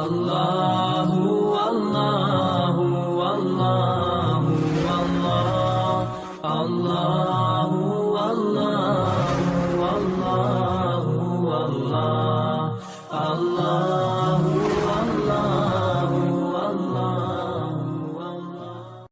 الله والله والله والله الله والله والله والله الله والله والله والله.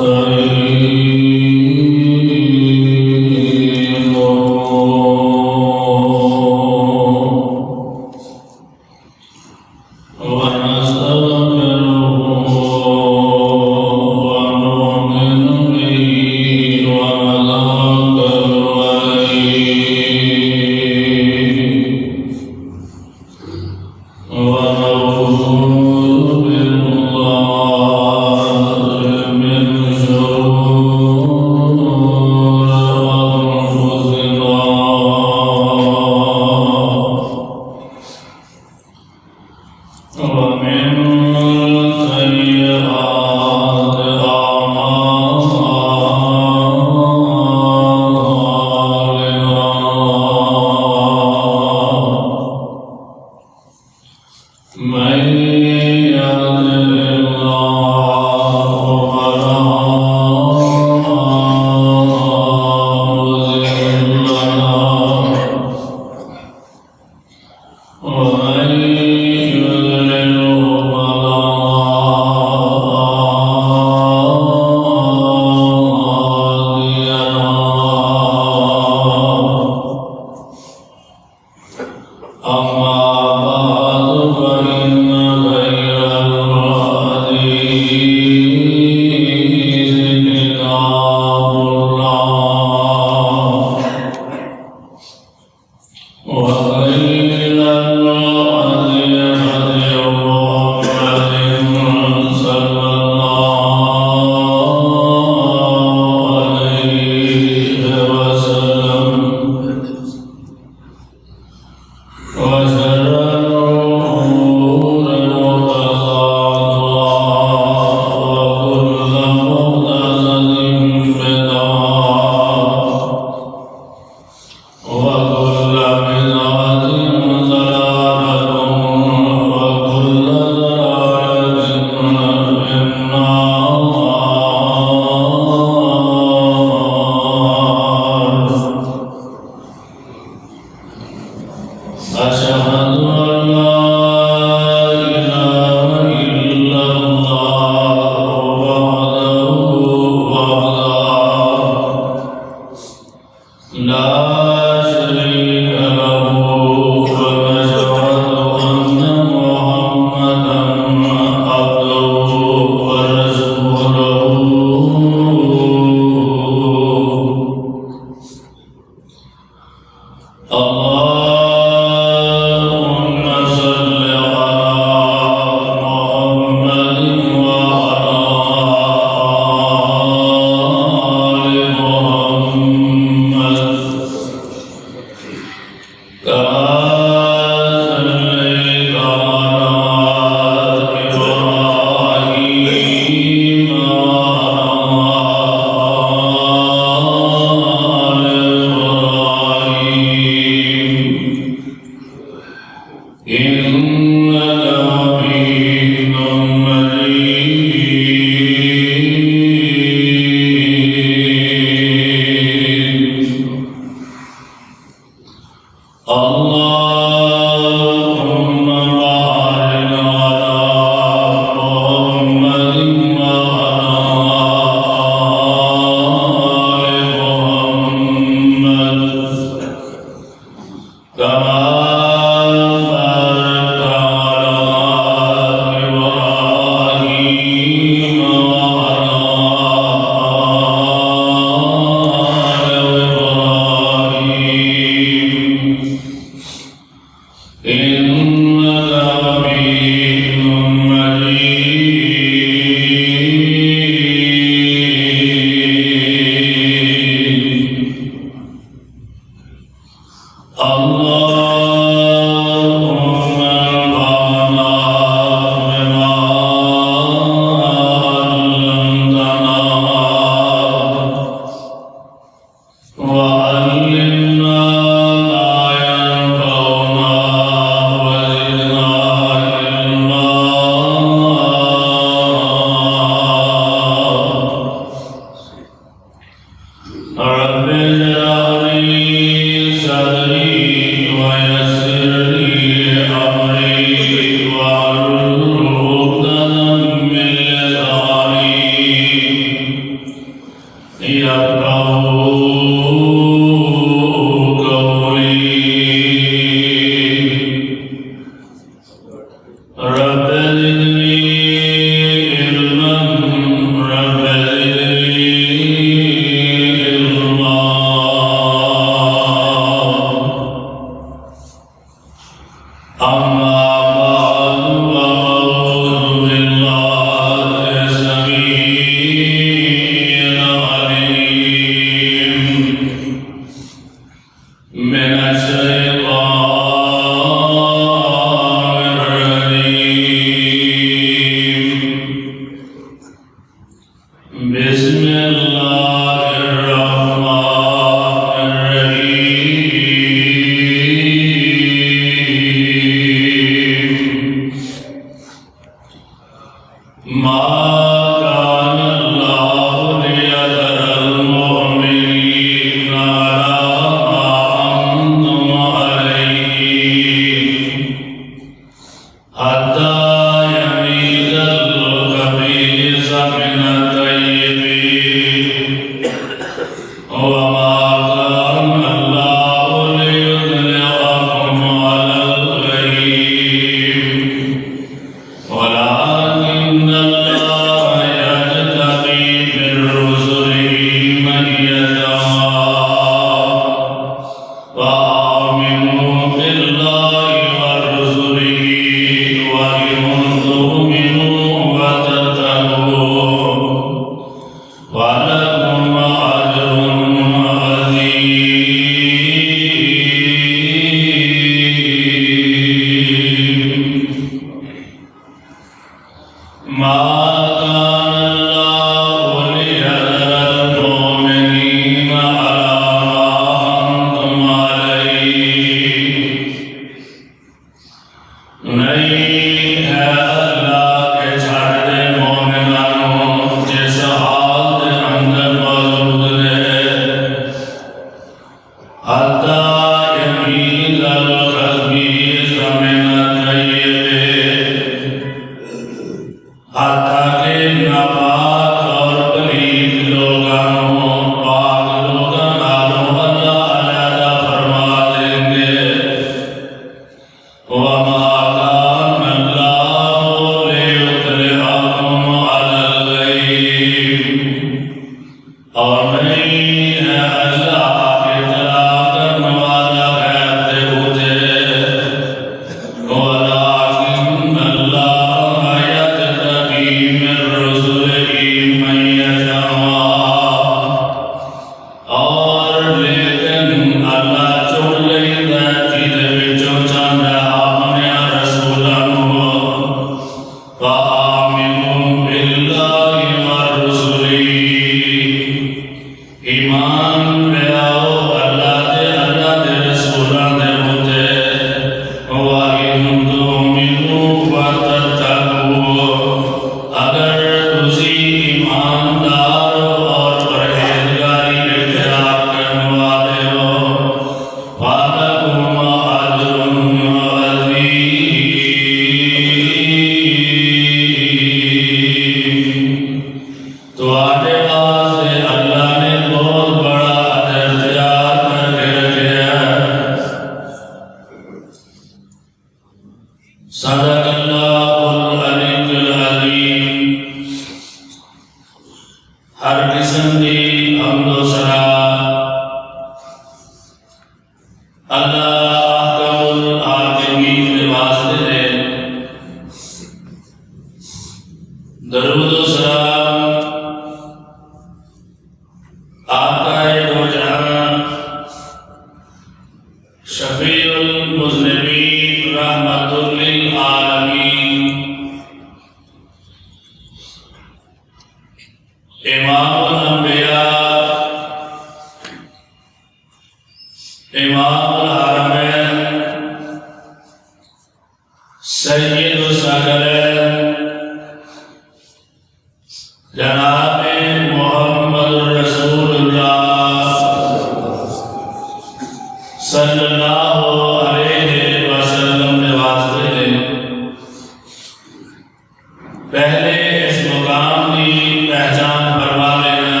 پہلے اس مقام کی پہچان فرما لینا۔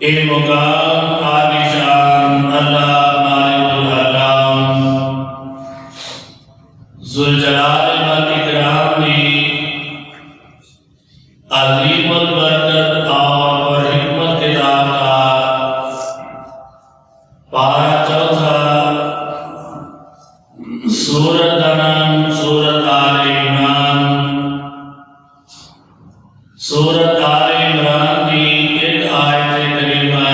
یہ مقام عالی شان اللہ مالک العالم ذوالجلال والاکرام کی عظیم البرکت اور حکمت کتاب کا پارہ چوتھا، سورۃ کا نام سورۃ آل عمران۔ سورۃ آل عمران کی ایک آیت کریمہ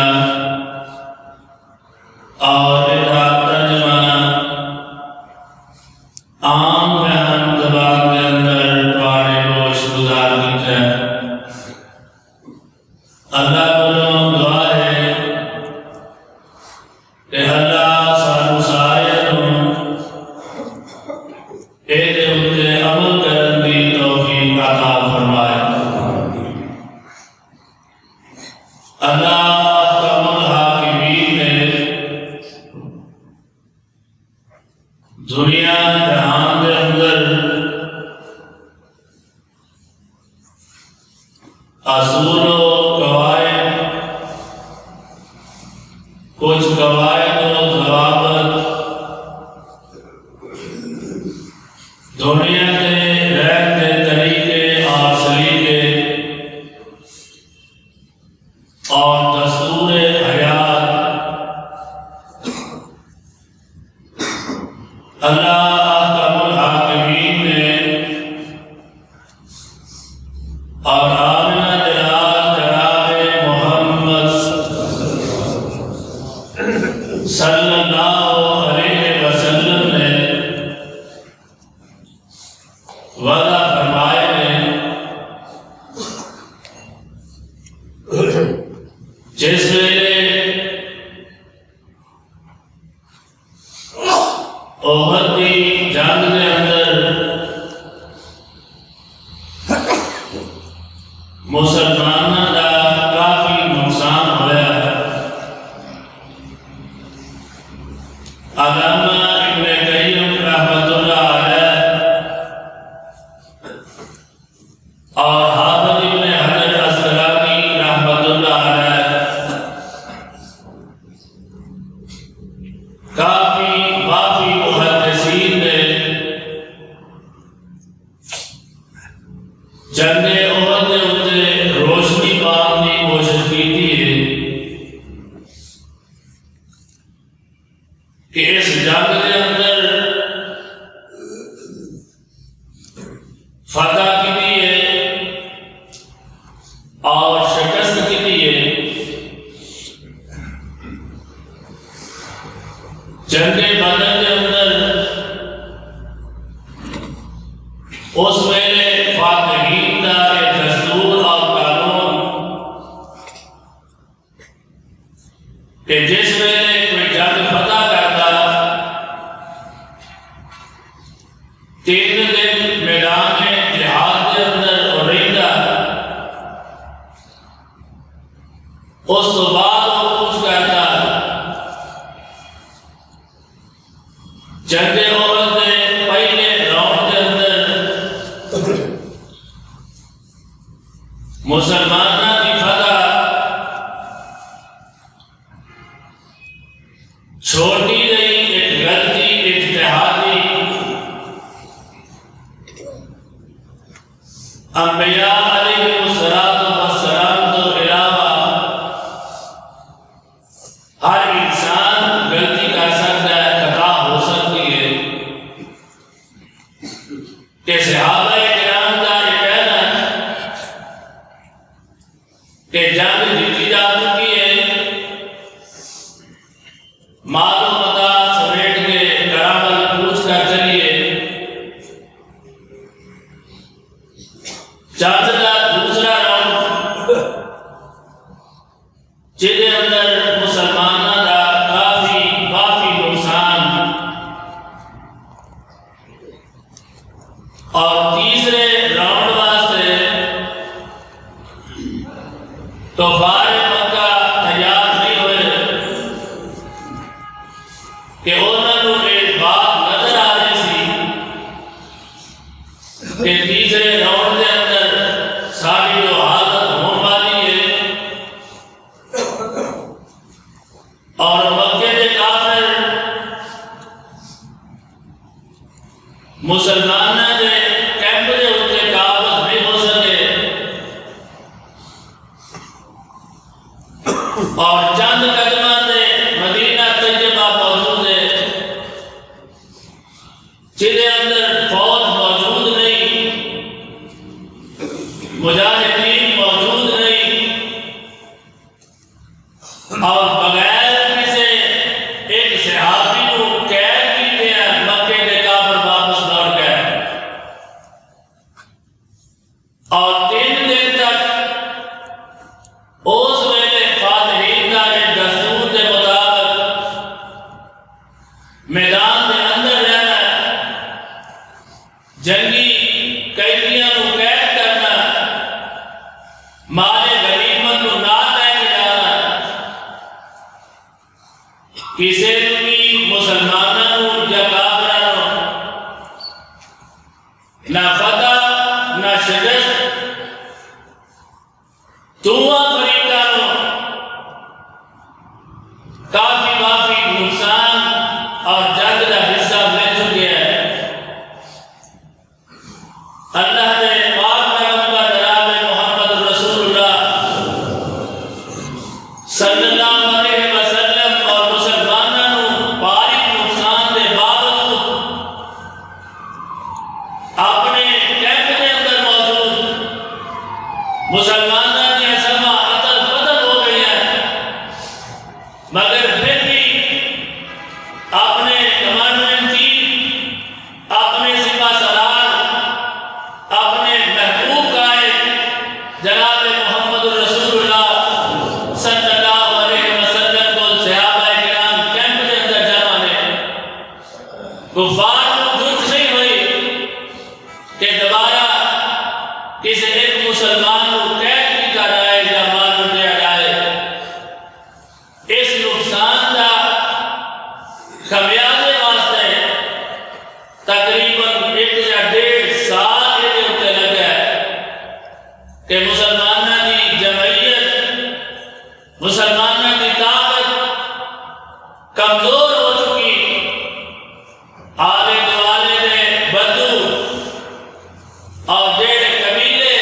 اور ایک ترجمہ عام بیان زبان کے اندر تواڈے روش گزار کیتا ہے۔ اللہ کو دعا ہے کہ اللہ سانو سارے نوں ایدے اُتے عمل کرن دی توفیق عطا فرمائے۔ اللہ احکم الحاکمین نے دنیا جہان کے اندر اصول و قواعد، کچھ قواعد و ضوابط دنیا کے رہن کے طریقے اور سلیقے اور دستور حیات اللہ احکم الحاکمین نے اور آمنہ جلال جناب محمد صلی اللہ علیہ وسلم نے وعدہ فرمائے ہیں، جس ویلے احد کی جنگ کے اندر مسلمانوں کا کافی نقصان ہوا ہے، علامہ ابن قیم رحمۃ اللہ علیہ اور حافظ ابن حجر عسقلانی رحمۃ اللہ علیہ کافی وافی محدثین نے جنگ احد کے اتنے روشنی پانے کی کوشش کی ہے کہ اس جنگ کے اندر فتح کی ہے اور شکست کی ہے۔ جنگ بدر کے اندر اس ویلے فاتحین کا ایک دستور اور قانون کہ جس ویلے کوئی جنگ فتح کرتا 3 دن میدان جہاد کے اندر رہتا، اس تو بعد وہ کچھ کرتا جنگ احد کے پہلے راؤنڈ کے اندر مسلمانوں کی فتح چھوٹی گئی ایک غلطی اجتہادی انبیاء علیہ السلام تو علاوہ ہر انسان غلطی کر سکتا ہے، خطا ہو سکتی ہے، کہ صحابہ کرام کا یہ کہنا ہے کہ جنگ جیتی جا چکی ہے، مال و متاع سمیٹ کے کرامل پوچھ کر چلیے، جنگ کا دوسرا راؤنڈ جس کے اندر مسلمانوں کا کافی نقصان، اور تیسرے راؤنڈ واسطے تو فارغ مکہ تیار نہیں ہوئے کہ انہوں نے ایک بات نظر آ رہی سی کہ تیسرے راؤنڈ کے اندر ساری جو حالت ہونے والی ہے اور مکے کے کافر مسلمانوں کے کیمپ کے اتنے قابض نہیں ہو سکے اور چند قدمہ سے مدینہ طیبہ موجود ہے جنہیں اندر فوج موجود نہیں، مجاہدین موجود نہیں، اور بغیر کسی ایک صحابی کو قید کیتے ہیں مکے کے کافر واپس لوٹ گئے اور 3 دن تک اس ویلے فاتحین کا ایک دستور کے مطابق میدان کے اندر رہنا، جنگی قیدیاں کو قید کرنا، مال غنیمت کو نہ لے کے جانا، کسی بھی مسلمانوں یا کافروں نہ فتح نہ شکست، دونوں فریقوں کافی نقصان اور جنگ کا حصہ لے چکے ہیں۔ اللہ نے پاک پیغمبر جناب محمد رسول اللہ صلی اللہ علیہ وسلم اور مسلمانوں کو بھاری نقصان کے باوجود اپنے کیمپ کے اندر موجود مسلمانوں کی سما عطل بدل ہو گئی ہے، مگر پھر بھی اپنے کمانڈمنٹ چیف، اپنے سپاہ سالار، اپنے محبوب قائد جناب محمد رسول اللہ صلی اللہ علیہ وسلم کو صحابہ کرام کیمپ کے اندر جمع نے کفار کو جرأت نہیں ہوئی کہ دوبارہ کسی ایک مسلمان کو قید کیا جائے یا مار دیا جائے۔ اس نقصان کا خمیازے واسطے تقریباً 1 یا 1.5 سال کے اتنے لگ گئے کہ مسلمانوں کی جمعیت، مسلمانوں کی طاقت کمزور ہو چکی، آلے دوالے نے بدو اور جیڑے قبیلے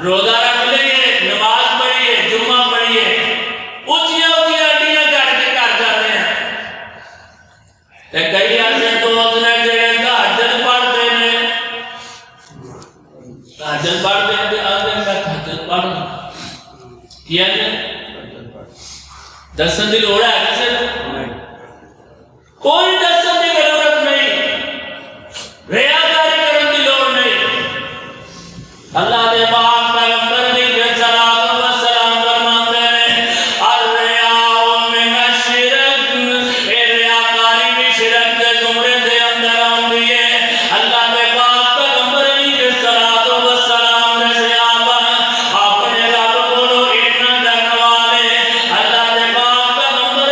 روزہ رکھ لئیے، نماز پڑھیے، جمعہ پڑھیے، اچھیاں اڈیاں کر کے کر جاتے ہیں۔ تے کئی ایسے دوست نے جڑے تہجد پڑھتے ہیں، تہجد پڑھتے ہیں تے آتے ہیں میں تہجد پڑھنا یعنی دسن دی لوڑ ہے کسے کوئی دسن دی ضرورت نہیں، ریاکاری کرن دی لوڑ نہیں۔ اللہ دے پاک پیغمبر علیہ الصلوۃ والسلام فرماتے ہیں الریاء من الشرک، اے ریاکاری بھی شرک دے زمرے دے اندر آندی ہے۔ اللہ دے پاک پیغمبر علیہ الصلوۃ والسلام نے صحابہ اپنے رب کولوں اتنا ڈرن والے، اللہ دے پاک پیغمبر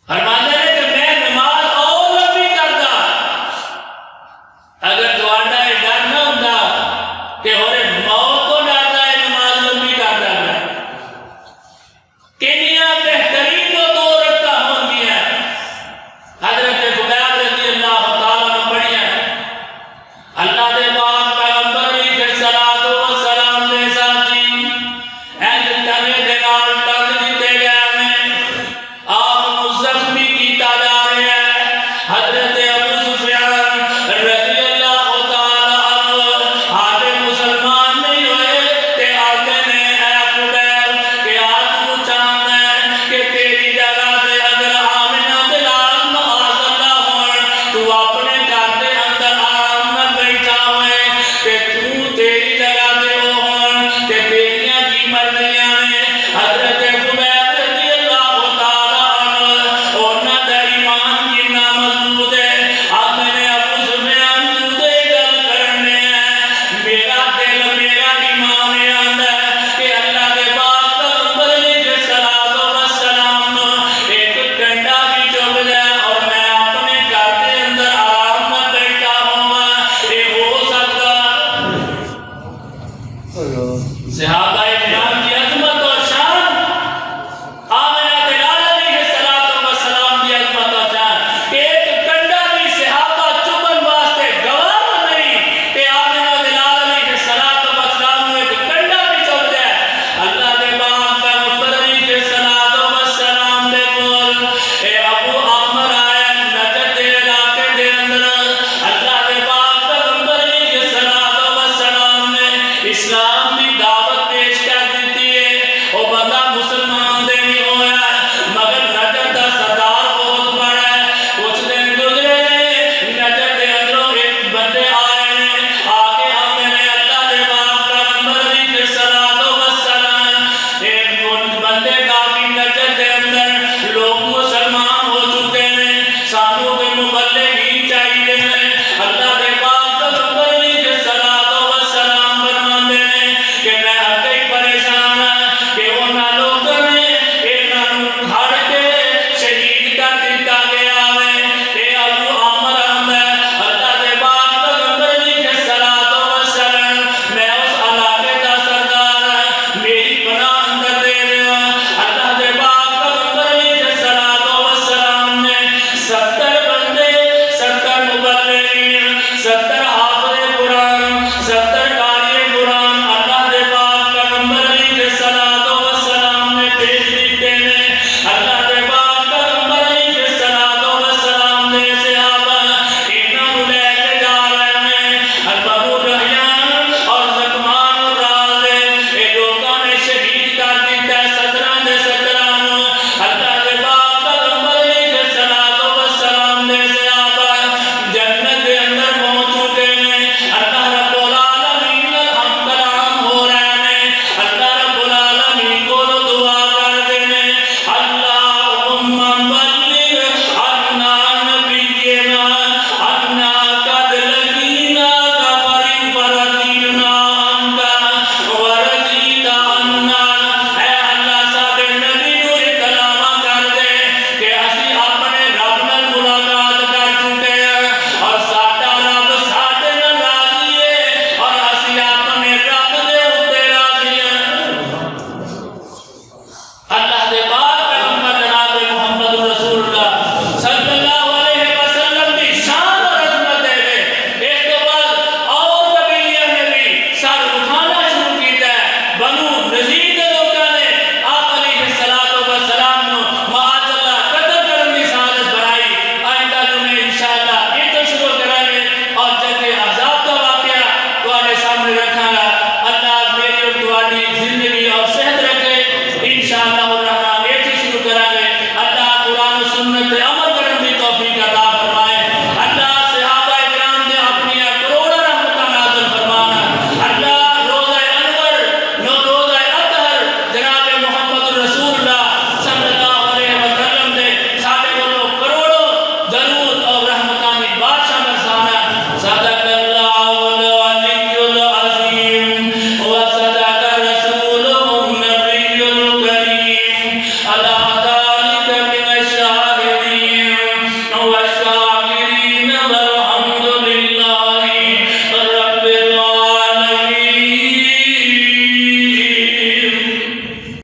فرماتے